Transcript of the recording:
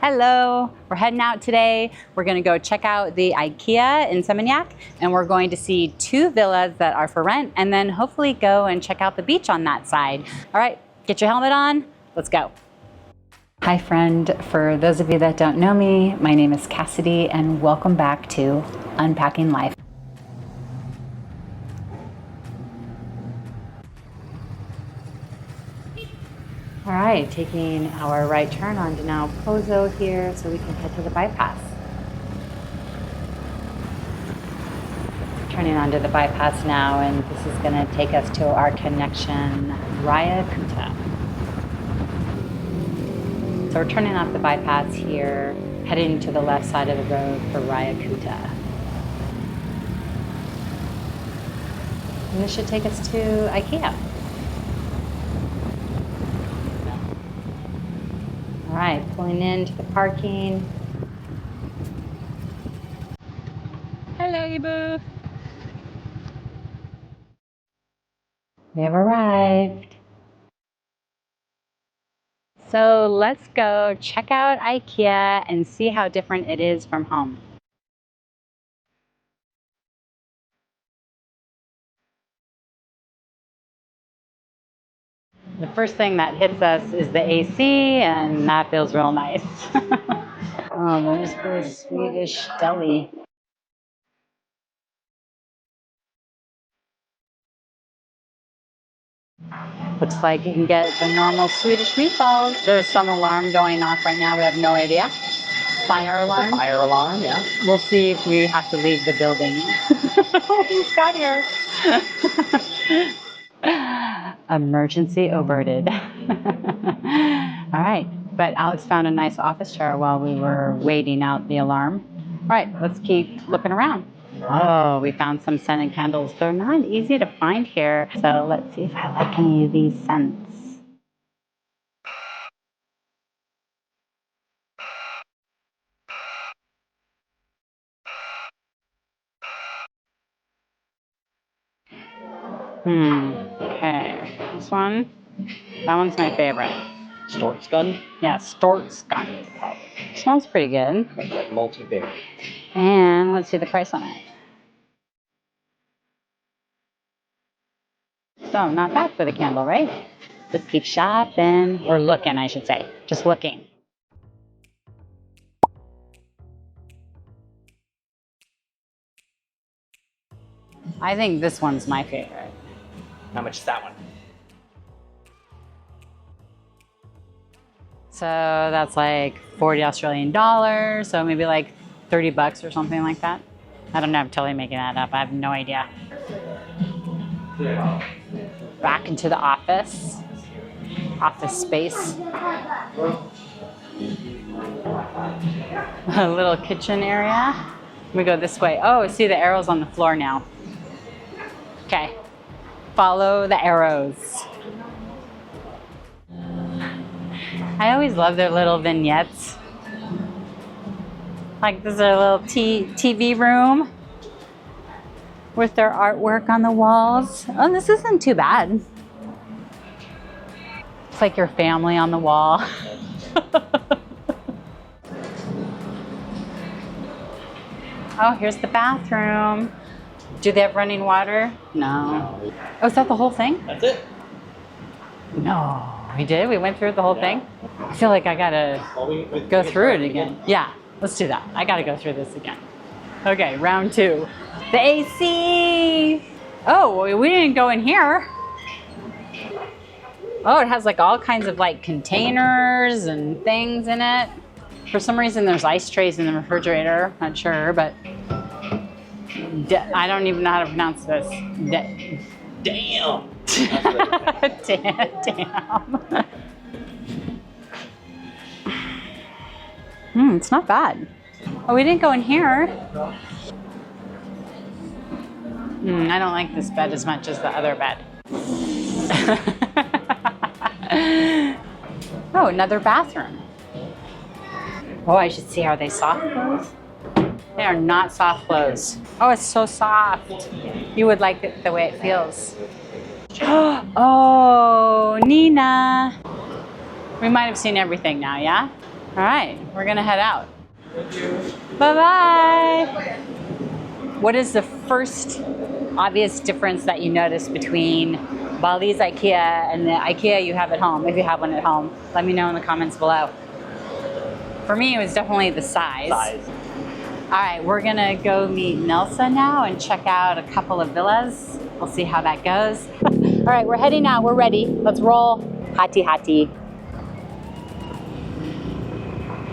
Hello, we're heading out today. We're gonna go check out the IKEA in Seminyak, and we're going to see 2 villas that are for rent, and then hopefully go and check out the beach on that side. All right, get your helmet on, let's go. Hi friend, for those of you that don't know me, my name is Cassidy, and welcome back to Unpacking Life. All right, taking our right turn onto now Pozo here so we can head to the bypass. Turning onto the bypass now, and this is going to take us to our connection, Raya Kuta. So we're turning off the bypass here, heading to the left side of the road for Raya Kuta. And this should take us to IKEA. All right, pulling into the parking. Hello, Ibu. We have arrived. So let's go check out IKEA and see how different it is from home. The first thing that hits us is the AC, and that feels real nice. Oh, there's the Swedish deli. Looks like you can get the normal Swedish meatballs. There's some alarm going off right now. We have no idea. Fire alarm? Fire alarm, yeah. We'll see if we have to leave the building. Who's got here? Emergency averted. All right, but Alex found a nice office chair while we were waiting out the alarm. All right, let's keep looking around. Oh, we found some scented candles. They're not easy to find here, so let's see if I like any of these scents. Okay, this one, that one's my favorite. Stork's gun? Yeah, Stork's gun. Smells pretty good. Like multi-berry. And let's see the price on it. So, not bad for the candle, right? Let's keep shopping, or looking, I should say. Just looking. I think this one's my favorite. How much is that one? So that's like 40 Australian dollars, so maybe like 30 bucks or something like that. I don't know, I'm totally making that up. I have no idea. Back into the office space. A little kitchen area. We go this way. Oh, see the arrows on the floor now. Okay, follow the arrows. I always love their little vignettes. Like this is a little TV room with their artwork on the walls. Oh, this isn't too bad. It's like your family on the wall. Oh, here's the bathroom. Do they have running water? No. Oh, is that the whole thing? That's it. No, we did? We went through the whole thing? I feel like I gotta go through it again. Yeah, let's do that. I gotta go through this again. Okay, round 2. The AC! Oh, we didn't go in here. Oh, it has like all kinds of like containers and things in it. For some reason, there's ice trays in the refrigerator. Not sure, but I don't even know how to pronounce this. Damn! Damn. It's not bad. Oh, we didn't go in here. I don't like this bed as much as the other bed. Oh, another bathroom. Oh, I should see. Are they soft clothes? They are not soft clothes. Oh, it's so soft. You would like it the way it feels. Oh, Nina. We might have seen everything now, yeah? All right, we're gonna head out. Bye-bye. What is the first obvious difference that you notice between Bali's IKEA and the IKEA you have at home, if you have one at home? Let me know in the comments below. For me, it was definitely the size. All right, we're gonna go meet Nelsa now and check out a couple of villas. We'll see how that goes. All right, we're heading out, we're ready. Let's roll. Hati hati.